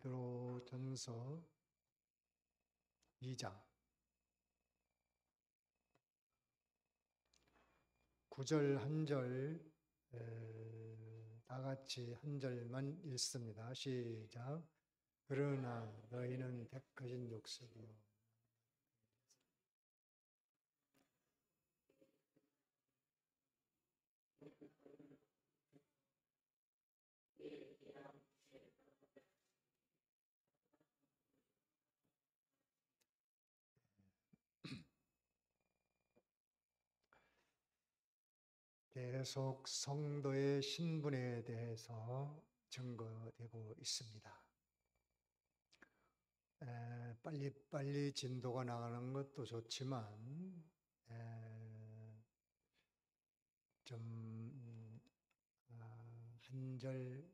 베드로전서 2장 9절 한 절 다 같이 한 절만 읽습니다. 시작. 그러나 너희는 택하신 족속이요 계속 성도의 신분에 대해서 증거되고 있습니다. 빨리빨리 진도가 나가는 것도 좋지만 좀 한 절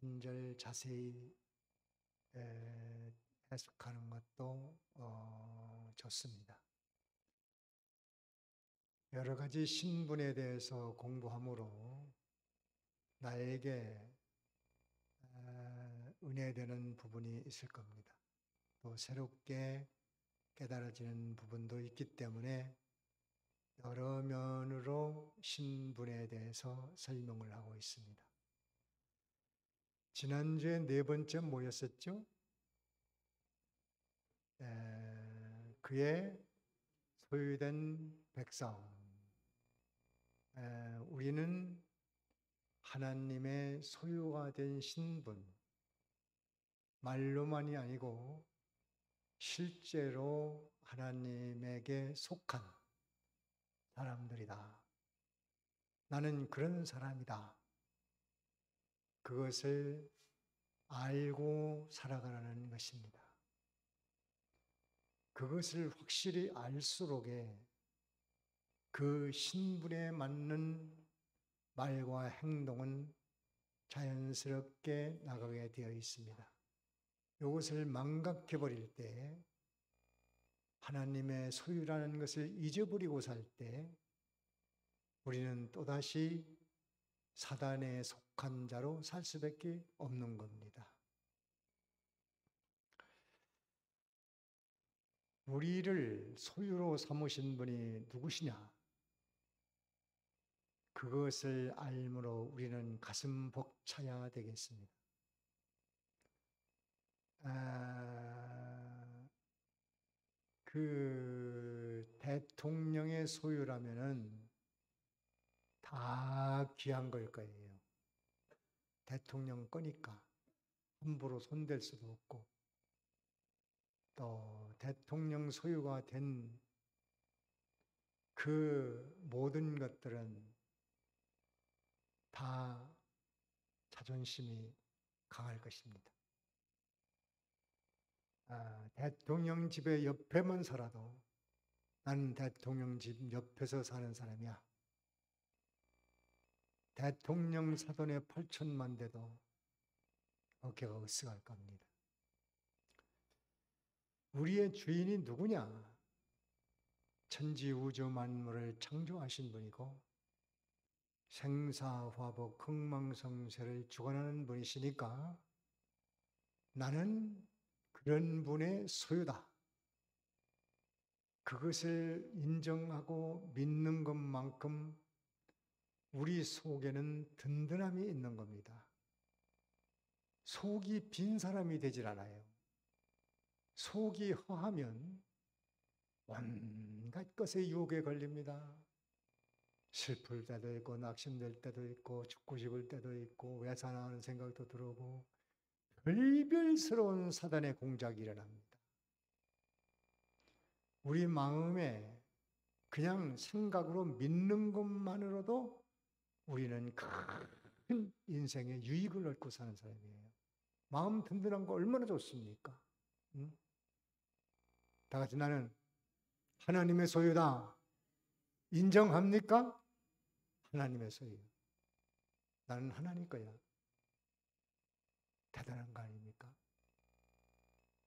한 절 자세히 해석하는 것도 좋습니다. 여러 가지 신분에 대해서 공부함으로 나에게 은혜되는 부분이 있을 겁니다. 또 새롭게 깨달아지는 부분도 있기 때문에 여러 면으로 신분에 대해서 설명을 하고 있습니다. 지난주에 네 번째 모였었죠? 그의 소유된 백성. 우리는 하나님의 소유가 된 신분, 말로만이 아니고 실제로 하나님에게 속한 사람들이다. 나는 그런 사람이다. 그것을 알고 살아가라는 것입니다. 그것을 확실히 알수록에 그 신분에 맞는 말과 행동은 자연스럽게 나가게 되어 있습니다. 이것을 망각해버릴 때, 하나님의 소유라는 것을 잊어버리고 살 때 우리는 또다시 사단에 속한 자로 살 수밖에 없는 겁니다. 우리를 소유로 삼으신 분이 누구시냐? 그것을 알므로 우리는 가슴 벅차야 되겠습니다. 그 대통령의 소유라면은 다 귀한 걸 거예요. 대통령 거니까 함부로 손댈 수도 없고, 또 대통령 소유가 된 그 모든 것들은 다 자존심이 강할 것입니다. 대통령 집의 옆에만 살아도 나는 대통령 집 옆에서 사는 사람이야. 대통령 사돈의 8천만 대도 어깨가 으쓱할 겁니다. 우리의 주인이 누구냐? 천지 우주 만물을 창조하신 분이고 생사화복 흥망성쇠를 주관하는 분이시니까 나는 그런 분의 소유다. 그것을 인정하고 믿는 것만큼 우리 속에는 든든함이 있는 겁니다. 속이 빈 사람이 되질 않아요. 속이 허하면 온갖 것에 유혹에 걸립니다. 슬플 때도 있고 낙심될 때도 있고 죽고 싶을 때도 있고 외산하는 생각도 들어오고 별별스러운 사단의 공작이 일어납니다. 우리 마음에 그냥 생각으로 믿는 것만으로도 우리는 큰 인생의 유익을 얻고 사는 사람이에요. 마음 든든한 거 얼마나 좋습니까? 응? 다 같이 나는 하나님의 소유다. 인정합니까? 하나님의 소유. 나는 하나님 거야. 대단한 거 아닙니까?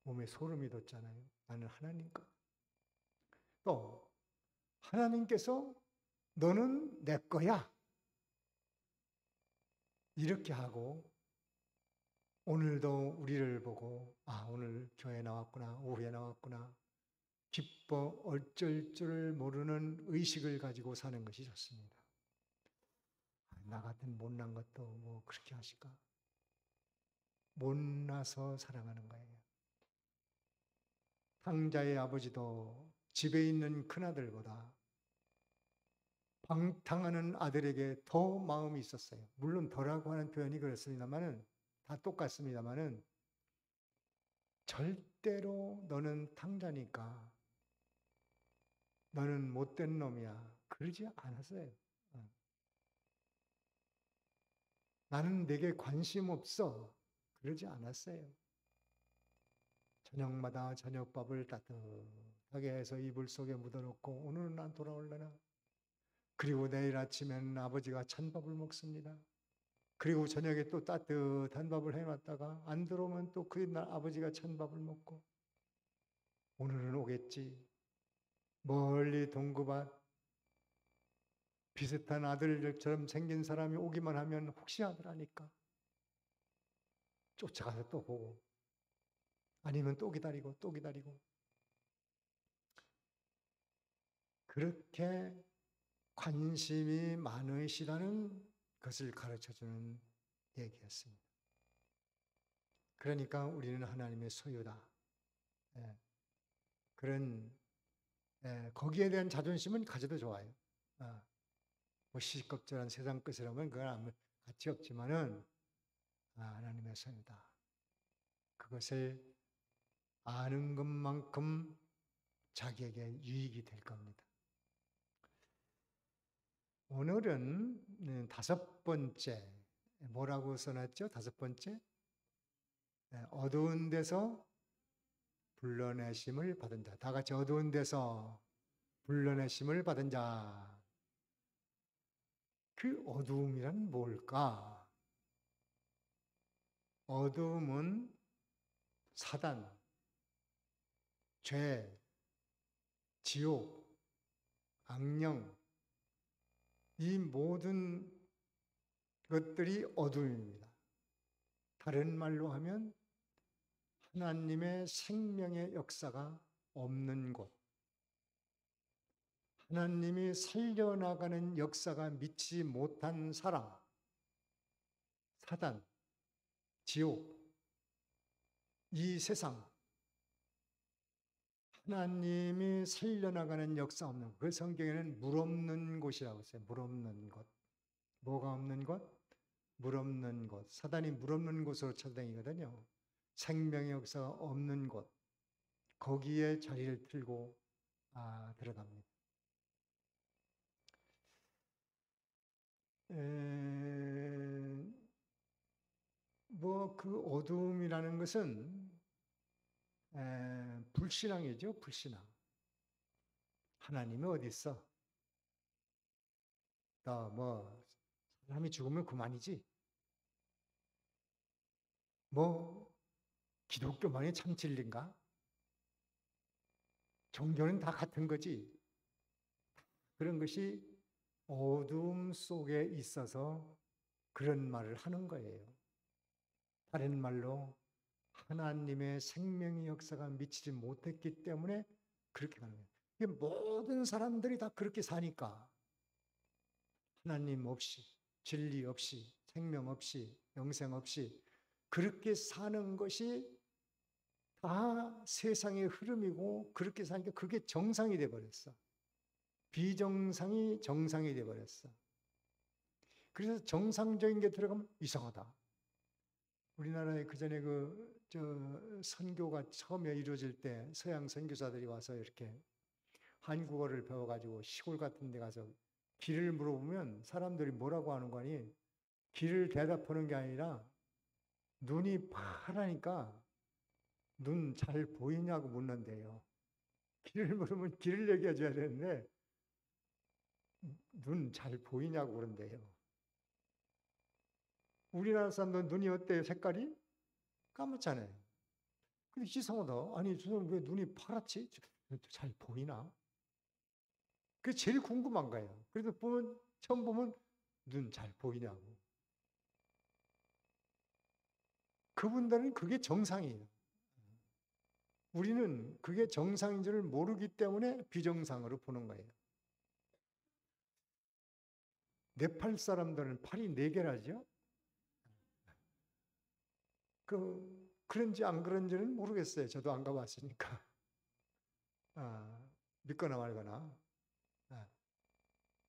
몸에 소름이 돋잖아요. 나는 하나님 거. 또 하나님께서 너는 내 거야. 이렇게 하고 오늘도 우리를 보고 오늘 교회 나왔구나, 오후에 나왔구나, 기뻐 어쩔 줄 모르는 의식을 가지고 사는 것이 좋습니다. 나 같은 못난 것도 뭐 그렇게 하실까? 못나서 사랑하는 거예요. 탕자의 아버지도 집에 있는 큰아들보다 방탕하는 아들에게 더 마음이 있었어요. 물론 더라고 하는 표현이 그렇습니다만은 다 똑같습니다만은 절대로 너는 탕자니까 너는 못된 놈이야 그러지 않았어요. 나는 내게 관심 없어 그러지 않았어요. 저녁마다 저녁밥을 따뜻하게 해서 이불 속에 묻어놓고 오늘은 난 돌아올려나. 그리고 내일 아침에는 아버지가 찬밥을 먹습니다. 그리고 저녁에 또 따뜻한 밥을 해놨다가 안 들어오면 또 그 날 아버지가 찬밥을 먹고 오늘은 오겠지. 멀리 동구밭 비슷한 아들처럼 생긴 사람이 오기만 하면 혹시 아들하니까 쫓아가서 또 보고 아니면 또 기다리고 또 기다리고 그렇게 관심이 많으시다는 것을 가르쳐주는 얘기였습니다. 그러니까 우리는 하나님의 소유다. 그런 거기에 대한 자존심은 가져도 좋아요. 뭐 시시껍질한 세상 것이라면 그건 아무 가치 없지만은 하나님의 소유다. 그것을 아는 것만큼 자기에게 유익이 될 겁니다. 오늘은 5번째 뭐라고 써놨죠? 5번째 어두운 데서 불러내심을 받은 자. 다 같이 어두운 데서 불러내심을 받은 자. 그 어두움이란 뭘까? 어두움은 사단, 죄, 지옥, 악령, 이 모든 것들이 어두움입니다. 다른 말로 하면 하나님의 생명의 역사가 없는 곳, 하나님이 살려나가는 역사가 미치지 못한 사람, 사단, 지옥, 이 세상, 하나님이 살려나가는 역사 없는 그 성경에는 물 없는 곳이라고 했어요. 물 없는 곳. 뭐가 없는 곳? 물 없는 곳. 사단이 물 없는 곳으로 찾아다니거든요. 생명의 역사가 없는 곳. 거기에 자리를 틀고 들어갑니다. 뭐 그 어두움이라는 것은 불신앙이죠. 불신앙. 하나님이 어디 있어? 뭐 사람이 죽으면 그만이지. 뭐 기독교만이 참 진리인가? 종교는 다 같은 거지. 그런 것이 어두움 속에 있어서 그런 말을 하는 거예요. 다른 말로 하나님의 생명의 역사가 미치지 못했기 때문에 그렇게 가는 거예요. 모든 사람들이 다 그렇게 사니까 하나님 없이, 진리 없이, 생명 없이, 영생 없이 그렇게 사는 것이 다 세상의 흐름이고 그렇게 사니까 그게 정상이 돼버렸어. 비정상이 정상이 돼버렸어. 그래서 정상적인 게 들어가면 이상하다. 우리나라에 그전에 선교가 처음에 이루어질 때 서양 선교사들이 와서 이렇게 한국어를 배워가지고 시골 같은 데 가서 길을 물어보면 사람들이 뭐라고 하는 거니? 길을 대답하는 게 아니라 눈이 파라니까 눈 잘 보이냐고 묻는데요. 길을 물으면 길을 얘기해 줘야 되는데 눈 잘 보이냐고 그런대요. 우리나라 사람들 눈이 어때요? 색깔이? 까맣잖아요. 근데 이상하다. 아니 저 사람 왜 눈이 파랗지? 잘 보이나? 그게 제일 궁금한 거예요. 그래서 처음 보면 눈 잘 보이냐고. 그분들은 그게 정상이에요. 우리는 그게 정상인 줄 모르기 때문에 비정상으로 보는 거예요. 네팔 사람들은 팔이 4개라죠? 그런지 안 그런지는 모르겠어요. 저도 안 가봤으니까. 믿거나 말거나.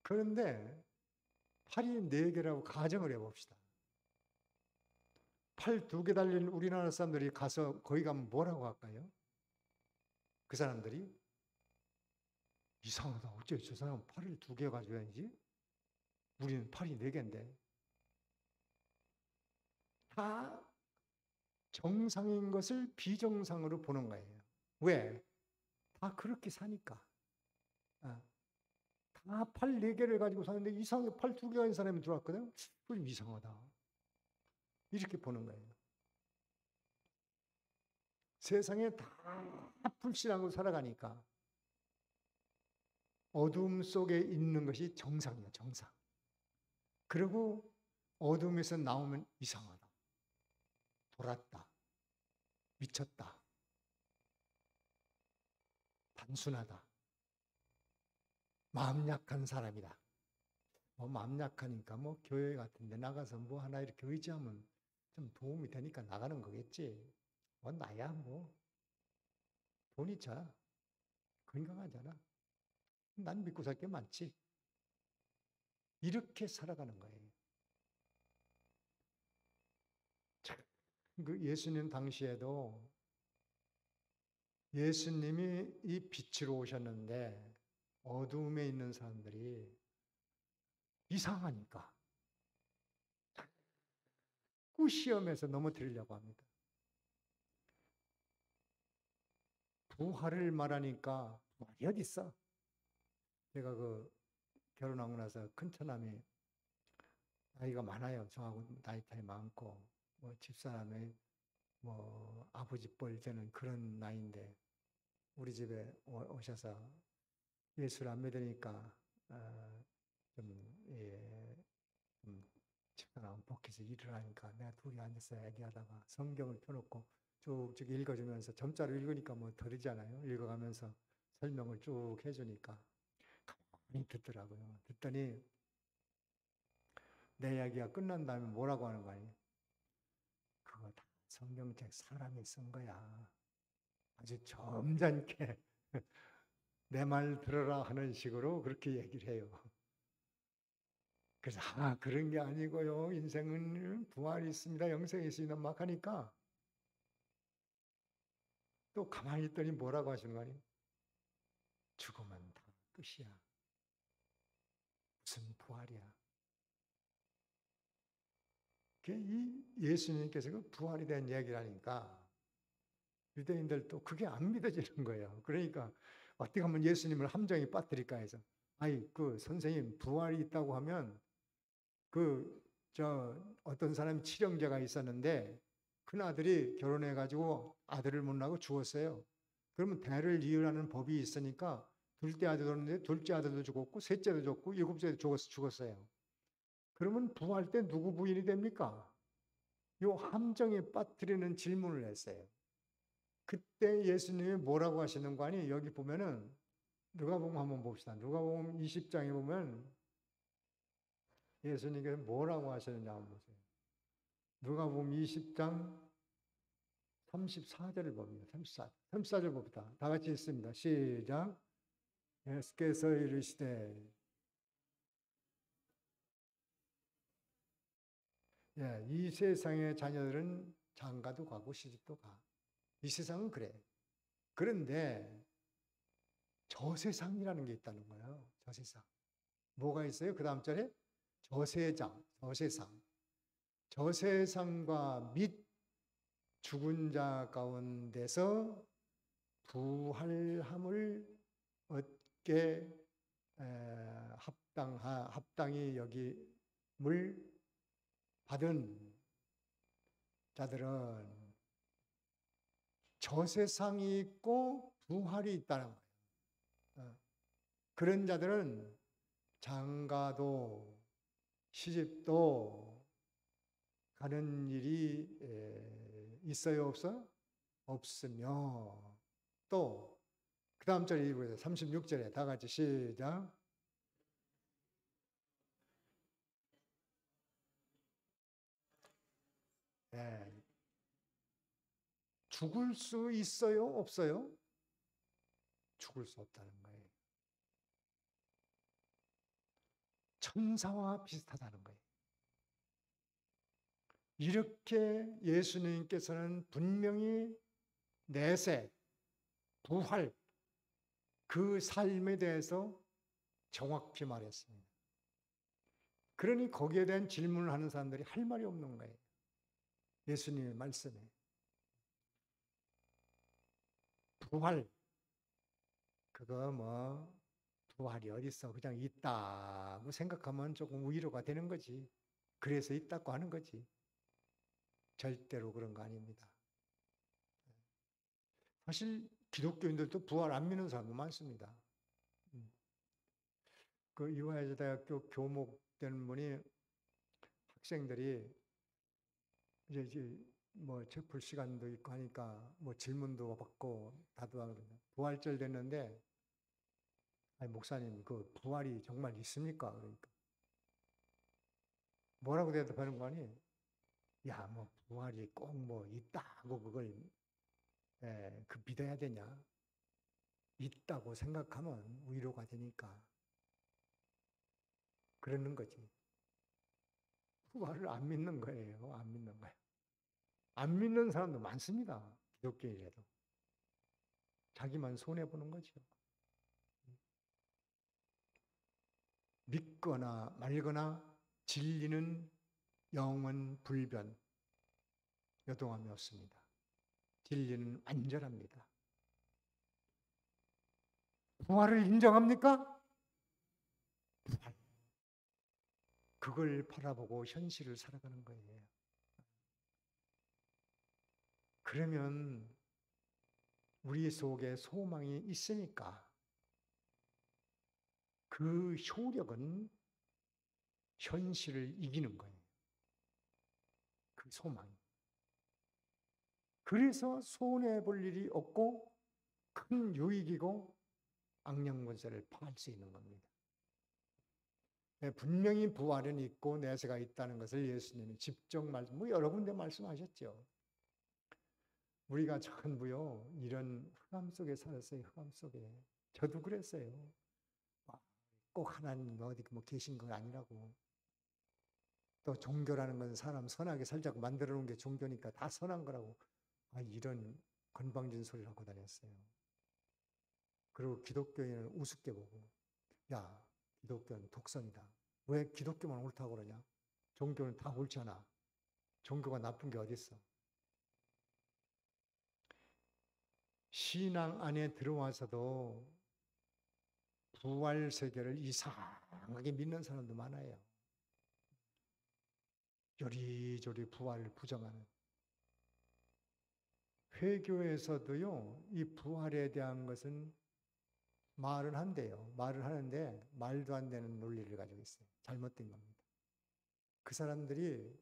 그런데 팔이 4개라고 가정을 해봅시다. 팔 2개 달린 우리나라 사람들이 가서 거기 가면 뭐라고 할까요? 그 사람들이 이상하다. 어째 저 사람은 팔을 2개 가지고 다니지? 우리는 팔이 4개인데. 다 정상인 것을 비정상으로 보는 거예요. 왜? 다 그렇게 사니까. 다 팔 4개를 가지고 사는데 이상하게 팔 2개 가진 사람이 들어왔거든? 그럼 이상하다. 이렇게 보는 거예요. 세상에 다 불신하고 살아가니까 어둠 속에 있는 것이 정상이야, 정상. 그리고 어둠에서 나오면 이상하다. 돌았다. 미쳤다. 단순하다. 마음 약한 사람이다. 마음 약하니까 교회 같은 데 나가서 하나 이렇게 의지하면 좀 도움이 되니까 나가는 거겠지. 나야 돈 있잖아. 건강하잖아. 난 믿고 살 게 많지. 이렇게 살아가는 거예요. 그 예수님 당시에도 예수님이 이 빛으로 오셨는데 어둠에 있는 사람들이 이상하니까 자꾸 시험에서 넘어뜨리려고 합니다. 부활을 말하니까 말이 어디 있어? 제가 결혼하고 나서 큰 처남이 나이가 많아요. 저하고 나이 차이 많고 집사람의 아버지 뻘 되는 그런 나이인데 우리 집에 오셔서 예수를 안 믿으니까 집사람 복해서 일을 하니까 내가 둘이 앉아서 얘기하다가 성경을 펴놓고 쭉 읽어주면서 점자로 읽으니까 다르잖아요. 읽어가면서 설명을 쭉 해주니까 가만히 듣더라고요. 듣더니 내 이야기가 끝난 다음에 뭐라고 하는 거 아니에요? 그거 다 성경책 사람이 쓴 거야. 아주 점잖게 내 말 들어라 하는 식으로 그렇게 얘기를 해요. 그래서 그런 게 아니고요. 인생은 부활이 있습니다. 영생이 있습니다. 막 하니까 또 가만히 있더니 뭐라고 하시는 거 아니에요? 죽으면 다 끝이야. 무슨 부활이야. 이 예수님께서 그 부활에 대한 이야기를 하니까 유대인들도 그게 안 믿어지는 거예요. 그러니까 어떻게 하면 예수님을 함정에 빠뜨릴까 해서 선생님 부활이 있다고 하면 어떤 사람이 칠형제가 있었는데 큰아들이 결혼해가지고 아들을 못 낳고 죽었어요. 그러면 대를 이으라는 법이 있으니까 둘째 아들 뒀는데 둘째 아들도 죽었고 셋째도 죽었고 일곱째도 죽었어요. 그러면 부활 때 누구 부인이 됩니까? 요 함정에 빠뜨리는 질문을 했어요. 그때 예수님이 뭐라고 하시는 거 아니? 여기 보면은 누가복음 한번 봅시다. 누가복음 20장에 보면 예수님께서 뭐라고 하시는지 한번 보세요. 누가복음 20장 34절을 봅니다. 34절 봅니다. 다 같이 읽습니다. 시작. 예수께서 이르시되 이 세상의 자녀들은 장가도 가고 시집도 가. 이 세상은 그래. 그런데 저세상이라는 게 있다는 거예요. 저세상. 뭐가 있어요? 그 다음 절에 저세상. 저세상과 및 죽은 자 가운데서 부활함을 얻게 합당히 여김을 받은 자들은 저세상이 있고 부활이 있다는 거예요. 그런 자들은 장가도 시집도 가는 일이 있어요, 없어요? 없으며 또 그 다음 절에 읽어보세요. 36절에 다 같이 시작. 네. 죽을 수 있어요, 없어요? 죽을 수 없다는 거예요. 천사와 비슷하다는 거예요. 이렇게 예수님께서는 분명히 내세, 부활, 그 삶에 대해서 정확히 말했습니다. 그러니 거기에 대한 질문을 하는 사람들이 할 말이 없는 거예요. 예수님의 말씀에. 부활, 그거 뭐 부활이 어딨어? 그냥 있다고 생각하면 조금 위로가 되는 거지. 그래서 있다고 하는 거지. 절대로 그런 거 아닙니다. 사실 기독교인들도 부활 안 믿는 사람도 많습니다. 그 이화여자대학교 교목 되는 분이 학생들이 이제 뭐 책 풀 시간도 있고 하니까 뭐 질문도 받고 다도 하고 부활절 됐는데 아니 목사님 그 부활이 정말 있습니까? 그러니까 뭐라고 대답하는 거 아니? 야 뭐 부활이 꼭 뭐 있다고 그걸 그 믿어야 되냐? 있다고 생각하면 위로가 되니까 그러는 거지. 부활을 안 믿는 거예요. 안 믿는 거예요. 안 믿는 사람도 많습니다. 기독교인이라도. 자기만 손해보는 거죠. 믿거나 말거나 진리는 영원 불변, 요동함이 없습니다. 진리는 완전합니다. 부활을 인정합니까? 부활. 그걸 바라보고 현실을 살아가는 거예요. 그러면 우리 속에 소망이 있으니까 그 효력은 현실을 이기는 거예요. 그 소망이. 그래서 손해볼 일이 없고 큰 유익이고 악령권세를 파할 수 있는 겁니다. 분명히 부활은 있고 내세가 있다는 것을 예수님이 직접 뭐 여러 군데 말씀하셨죠. 우리가 전부요 이런 흑암 속에 살았어요. 흑암 속에. 저도 그랬어요. 꼭 하나님 어디 뭐 계신 건 아니라고. 또 종교라는 건 사람 선하게 살자고 만들어 놓은 게 종교니까 다 선한 거라고. 이런 건방진 소리를 하고 다녔어요. 그리고 기독교인을 우습게 보고 야 기독교는 독선이다. 왜 기독교만 옳다고 그러냐? 종교는 다 옳잖아. 종교가 나쁜 게 어디 있어? 신앙 안에 들어와서도 부활 세계를 이상하게 믿는 사람도 많아요. 요리조리 부활을 부정하는. 회교에서도요, 이 부활에 대한 것은 말은 한대요. 말을 하는데 말도 안 되는 논리를 가지고 있어요. 잘못된 겁니다. 그 사람들이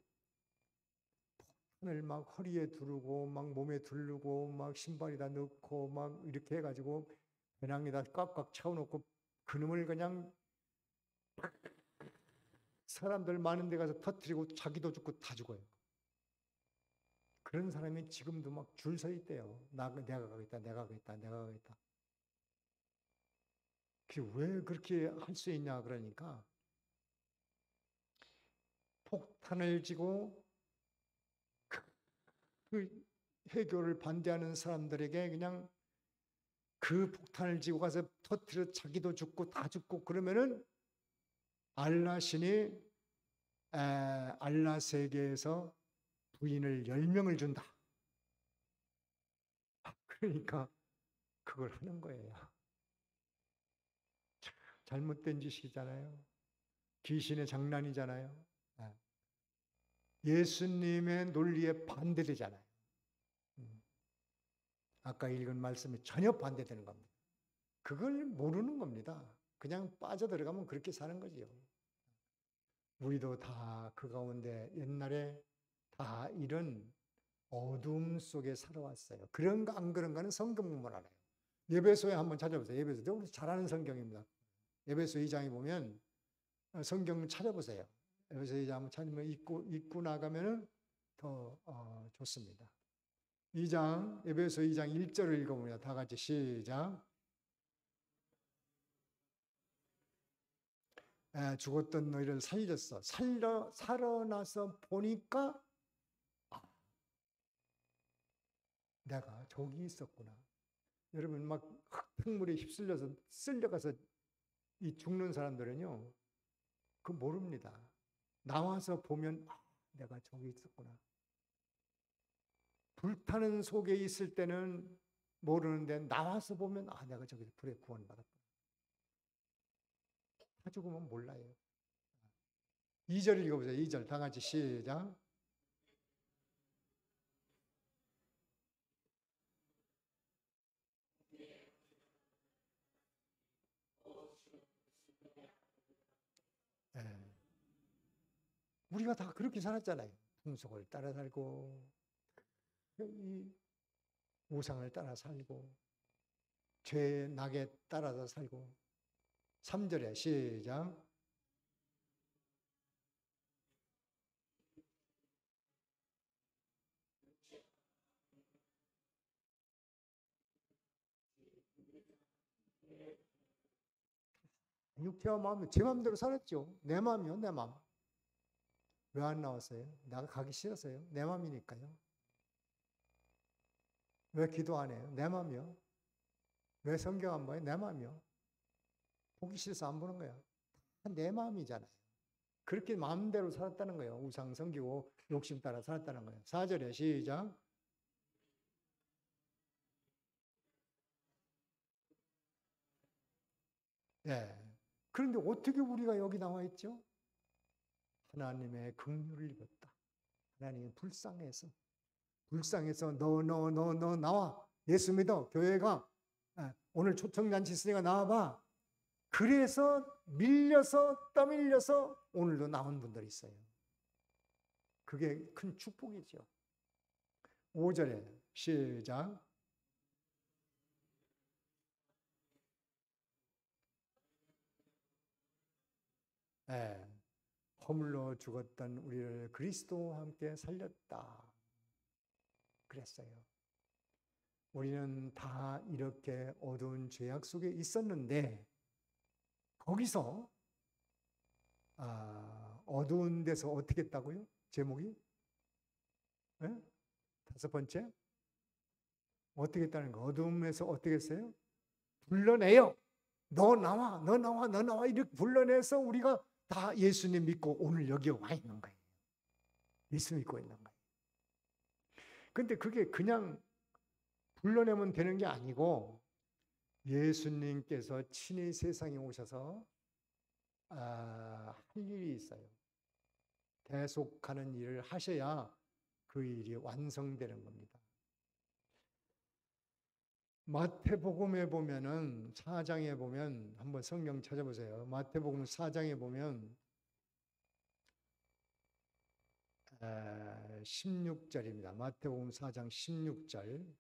폭탄을 막 허리에 두르고 막 몸에 두르고 막 신발에다 넣고 막 이렇게 해가지고 배낭에다 꽉꽉 채워놓고 그놈을 그냥 사람들 많은 데 가서 터뜨리고 자기도 죽고 다 죽어요. 그런 사람이 지금도 막 줄 서 있대요. 내가 가겠다, 내가 가겠다, 내가 가겠다. 왜 그렇게 할 수 있냐 그러니까 폭탄을 쥐고 그 해교를 반대하는 사람들에게 그냥 그 폭탄을 쥐고 가서 터뜨려 자기도 죽고 다 죽고 그러면은 알라 신이 알라 세계에서 부인을 10명을 준다. 그러니까 그걸 하는 거예요. 잘못된 짓이잖아요. 귀신의 장난이잖아요. 예수님의 논리에 반대되잖아요. 아까 읽은 말씀이 전혀 반대되는 겁니다. 그걸 모르는 겁니다. 그냥 빠져들어가면 그렇게 사는 거지요. 우리도 다 그 가운데 옛날에 다 이런 어둠 속에 살아왔어요. 그런가 안 그런가는 성경 보면 알아요. 에베소에 한번 찾아보세요. 에베소 너무 잘 아는 성경입니다. 에베소 2장에 보면 성경 찾아보세요. 에베소 2장 한번 찾으면 읽고 나가면은 더 좋습니다. 2장 에베소 2장 1절을 읽어봅니다. 다 같이 시작. 죽었던 너희를 살렸어. 살아나서 보니까 내가 저기 있었구나. 여러분 막 흙탕물에 휩쓸려서 쓸려가서 이 죽는 사람들은요, 그 모릅니다. 나와서 보면 내가 저기 있었구나. 불타는 속에 있을 때는 모르는데 나와서 보면 내가 저기서 불에 구원받았구나. 다 죽으면 몰라요. 2절 읽어보세요. 2절 다 같이 시작. 우리가 다 그렇게 살았잖아요. 풍속을 따라 살고 이 우상을 따라 살고 죄의 낙에 따라서 살고. 3절에 시작. 육체와 마음이 제 마음대로 살았죠. 내 마음이요, 내 마음. 왜 안 나왔어요? 내가 가기 싫어서요. 내 마음이니까요. 왜 기도 안 해요? 내 마음이요. 왜 성경 안 봐요? 내 마음이요. 보기 싫어서 안 보는 거야. 내 마음이잖아요. 그렇게 마음대로 살았다는 거예요. 우상 섬기고 욕심 따라 살았다는 거예요. 4절에 시작. 네. 그런데 어떻게 우리가 여기 나와 있죠? 하나님의 긍휼을 입었다. 하나님이 불쌍해서 너 나와. 예수 믿어. 교회가 오늘 초청잔치 있으니까 나와봐. 그래서 밀려서 떠밀려서 오늘도 나온 분들이 있어요. 그게 큰 축복이죠. 5절에 시작. 허물로 죽었던 우리를 그리스도와 함께 살렸다. 그랬어요. 우리는 다 이렇게 어두운 죄악 속에 있었는데 거기서 어두운 데서 어떻게 했다고요? 제목이? 네? 5번째? 어떻게 했다는 거? 어둠에서 어떻게 했어요? 불러내요. 너 나와 이렇게 불러내서 우리가 다 예수님 믿고 오늘 여기 와 있는 거예요. 예수 믿고 있는 거예요. 근데 그게 그냥 불러내면 되는 게 아니고 예수님께서 친히 세상에 오셔서 할 일이 있어요. 대속하는 일을 하셔야 그 일이 완성되는 겁니다. 마태복음에 보면은 4장에 보면 한번 성경 찾아보세요. 마태복음 4장에 보면 16절입니다. 마태복음 4장 16절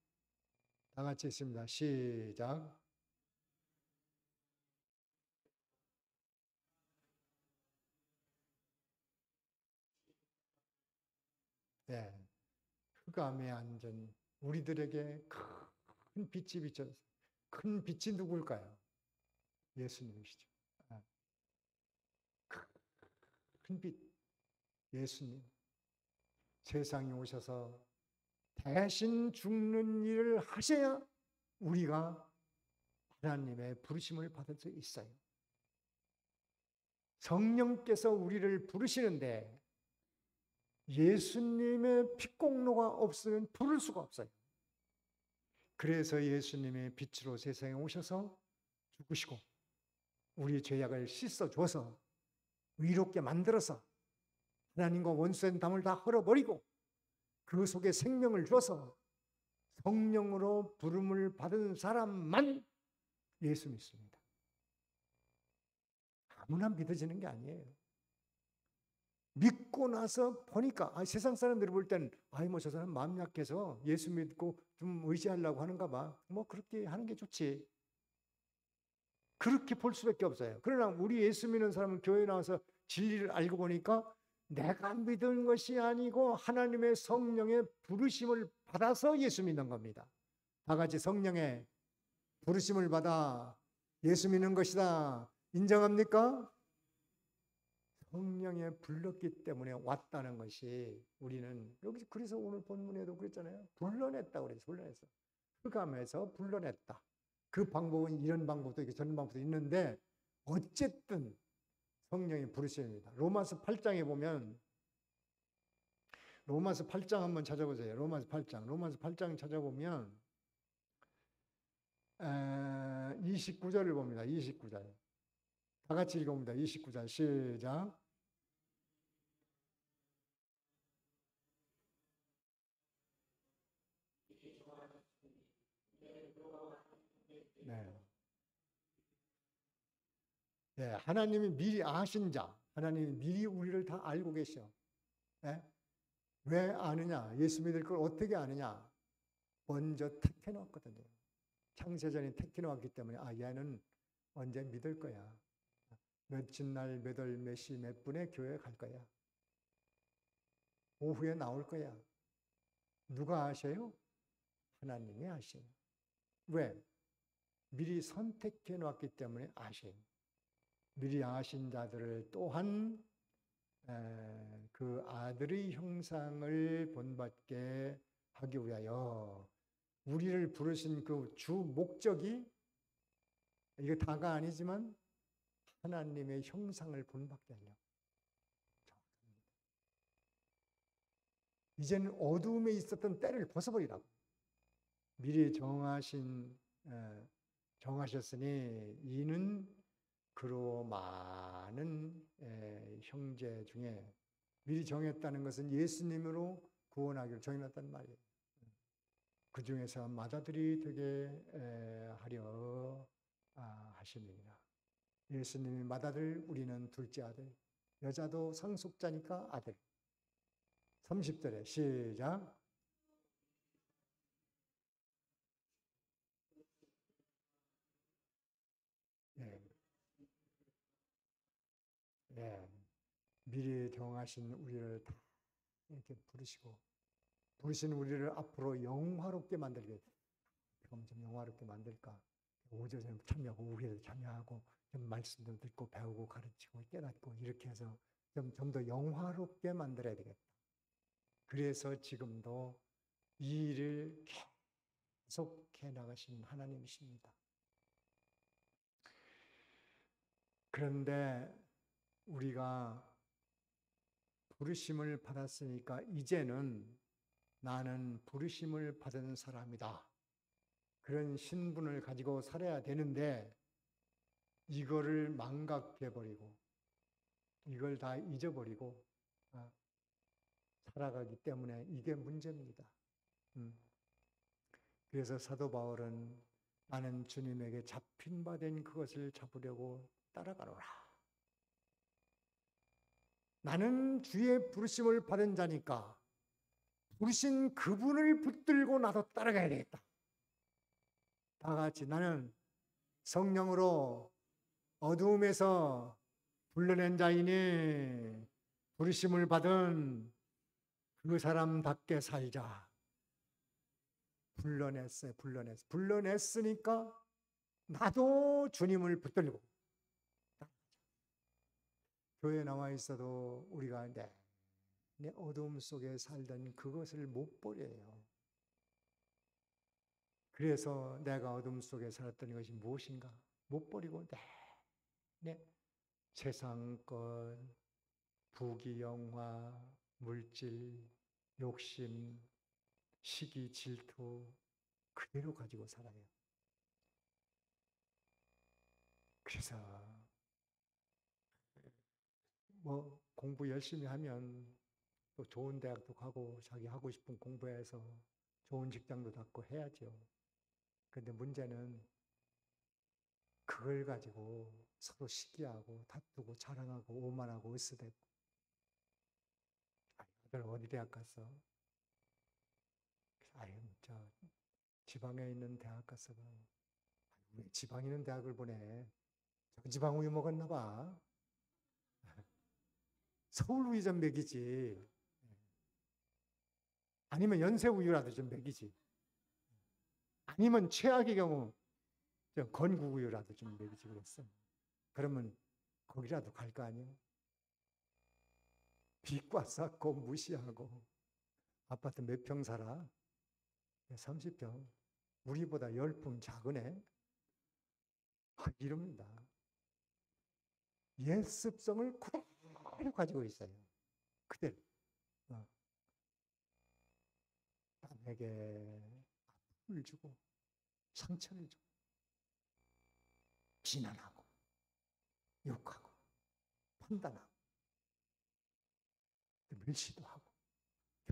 다 같이 있습니다. 시작. 네, 흑암에 앉은 우리들에게 큰 빛이 비춰서 큰 빛이 누굴까요? 예수님이시죠. 큰 빛, 예수님. 세상에 오셔서 대신 죽는 일을 하셔야 우리가 하나님의 부르심을 받을 수 있어요. 성령께서 우리를 부르시는데 예수님의 핏공로가 없으면 부를 수가 없어요. 그래서 예수님의 빛으로 세상에 오셔서 죽으시고 우리의 죄악을 씻어줘서 의롭게 만들어서 하나님과 원수된 담을 다 헐어버리고 그 속에 생명을 줘서 성령으로 부름을 받은 사람만 예수 믿습니다. 아무나 믿어지는 게 아니에요. 믿고 나서 보니까 세상 사람들이 볼 때는 뭐 저 사람 마음 약해서 예수 믿고 좀 의지하려고 하는가 봐. 뭐 그렇게 하는 게 좋지. 그렇게 볼 수밖에 없어요. 그러나 우리 예수 믿는 사람은 교회 나와서 진리를 알고 보니까 내가 믿은 것이 아니고 하나님의 성령의 부르심을 받아서 예수 믿는 겁니다. 다 같이 성령의 부르심을 받아 예수 믿는 것이다. 인정합니까? 성령에 불렀기 때문에 왔다는 것이 우리는 여기 그래서 오늘 본문에도 그랬잖아요. 불러냈다 그래서 불러냈어. 흑암에서 불러냈다. 그 방법은 이런 방법도 있고 저런 방법도 있는데 어쨌든 성령의 부르심입니다. 로마서 8장에 보면 로마서 8장 한번 찾아보세요. 로마서 8장 찾아보면 29절을 봅니다. 29절. 다 같이 읽어봅니다. 29절 시작. 네. 네, 하나님이 미리 아신 자, 하나님이 미리 우리를 다 알고 계셔. 네? 왜 아느냐? 예수 믿을 걸 어떻게 아느냐? 먼저 택해 놓았거든요. 창세전에 택해 놓았기 때문에 얘는 언제 믿을 거야. 며칠 날, 몇 월, 몇 시, 몇 분에 교회 갈 거야. 오후에 나올 거야. 누가 아셔요? 하나님이 아셔요. 왜? 미리 선택해 놓았기 때문에 아셔요. 미리 아신 자들을 또한 그 아들의 형상을 본받게 하기 위하여 우리를 부르신 그 주 목적이 이게 다가 아니지만 하나님의 형상을 본받게 하려고. 이제는 어두움에 있었던 때를 벗어버리라고. 미리 정하셨으니 이는 그로 많은 형제 중에 미리 정했다는 것은 예수님으로 구원하기를 정해놨단 말이에요. 그 중에서 맏아들이 되게 하려 하십니다. 예수님이 맏아들, 우리는 둘째 아들. 여자도 상속자니까 아들. 30절에 시작. 네. 네. 미리 정하신 우리를 다 이렇게 부르신 우리를 앞으로 영화롭게 만들게. 그럼 좀 영화롭게 만들까? 오전에 참여하고 오후에 참여하고 좀 말씀도 듣고 배우고 가르치고 깨닫고 이렇게 해서 좀 더 영화롭게 만들어야 되겠다. 그래서 지금도 이 일을 계속해 나가신 하나님이십니다. 그런데 우리가 부르심을 받았으니까 이제는 나는 부르심을 받은 사람이다. 그런 신분을 가지고 살아야 되는데 이거를 망각해버리고 이걸 다 잊어버리고 살아가기 때문에 이게 문제입니다. 그래서 사도 바울은 나는 주님에게 잡힌 바 된 그것을 잡으려고 따라가노라. 나는 주의 부르심을 받은 자니까 부르신 그분을 붙들고 나도 따라가야 되겠다. 다 같이 나는 성령으로 어두움에서 불러낸 자이니 부르심을 받은 그 사람답게 살자. 불러냈어요. 불러냈으니까 나도 주님을 붙들고 교회에 나와 있어도 우리가 내 어둠 속에 살던 그것을 못 버려요. 그래서 내가 어둠 속에 살았던 것이 무엇인가? 못 버리고 내 세상 것, 부귀, 영화, 물질, 욕심, 시기, 질투 그대로 가지고 살아요. 그래서 뭐 공부 열심히 하면 또 좋은 대학도 가고 자기 하고 싶은 공부해서 좋은 직장도 갖고 해야죠. 그런데 문제는 그걸 가지고 서로 시기하고 다투고 자랑하고 오만하고 으스대고 아들 어디 대학 갔어? 아유, 지방에 있는 대학 갔어. 왜 지방에 있는 대학을 보내? 지방 우유 먹었나 봐. 서울 우유 좀 먹이지. 아니면 연세 우유라도 좀 먹이지. 아니면 최악의 경우 건국 우유라도 좀 먹이지 그랬어. 그러면 거기라도 갈 거 아니야? 비과 쌓고 무시하고 아파트 몇 평 살아? 30평. 우리보다 10평 작으네. 이럽니다. 옛 습성을 그대로 가지고 있어요. 그대로. 남에게 아픔을 주고 상처를 주고 비난하고 욕하고 판단하고 멸시도 하고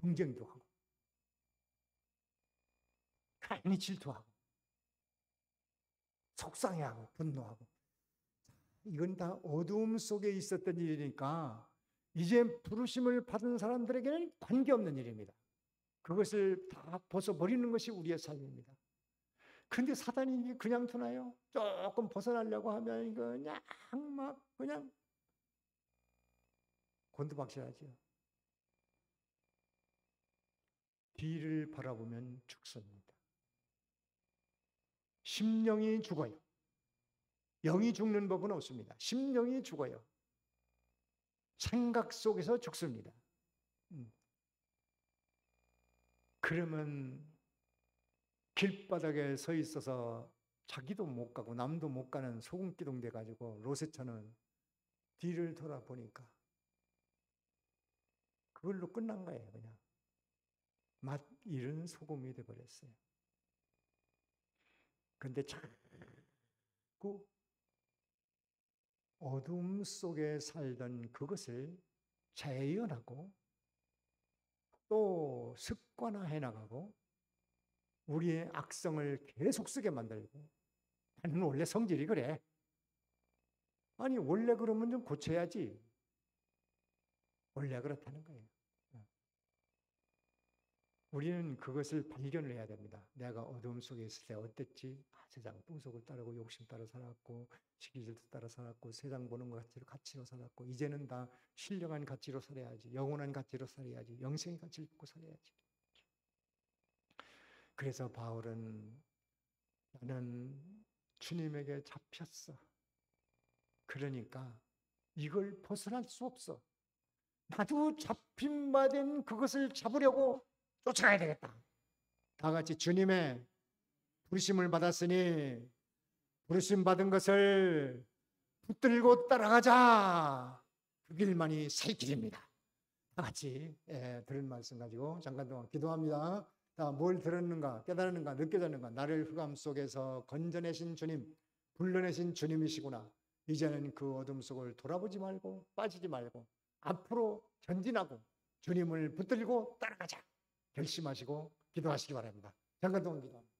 경쟁도 하고 괜히 질투하고 속상해하고 분노하고 이건 다 어두움 속에 있었던 일이니까 이제 부르심을 받은 사람들에게는 관계없는 일입니다. 그것을 다 벗어버리는 것이 우리의 삶입니다. 그런데 사단이 그냥 두나요? 조금 벗어나려고 하면 그냥 막 그냥 곤두박질하죠. 뒤를 바라보면 죽습니다. 심령이 죽어요. 영이 죽는 법은 없습니다. 심령이 죽어요. 생각 속에서 죽습니다. 그러면 길바닥에 서 있어서 자기도 못 가고 남도 못 가는 소금기둥 돼가지고 로세처는 뒤를 돌아보니까 그걸로 끝난 거예요. 그냥 맛 잃은 소금이 돼버렸어요. 근데 자꾸 어둠 속에 살던 그것을 재현하고 또 습관화해 나가고 우리의 악성을 계속 쓰게 만들고 나는 원래 성질이 그래. 아니 원래 그러면 좀 고쳐야지. 원래 그렇다는 거예요. 우리는 그것을 발견을 해야 됩니다. 내가 어둠 속에 있을 때 어땠지? 세상 풍속을 따르고 욕심 따라 살았고 시기질투 따라 살았고 세상 보는 것 가치로 살았고 이제는 다 신령한 가치로 살아야지. 영원한 가치로 살아야지. 영생의 가치를 갖고 살아야지. 그래서 바울은 나는 주님에게 잡혔어. 그러니까 이걸 벗어날 수 없어. 나도 잡힌 바 된 그것을 잡으려고 쫓아가야 되겠다. 다 같이 주님의 부르심을 받았으니 부르심 받은 것을 붙들고 따라가자. 그 길만이 살 길입니다. 다 같이 들은 말씀 가지고 잠깐 동안 기도합니다. 다 뭘 들었는가, 깨달았는가, 느껴졌는가. 나를 흑암 속에서 건져내신 주님, 불러내신 주님이시구나. 이제는 그 어둠 속을 돌아보지 말고 빠지지 말고 앞으로 전진하고 주님을 붙들고 따라가자. 결심하시고 기도하시기 바랍니다. 잠깐 동안 기도합니다.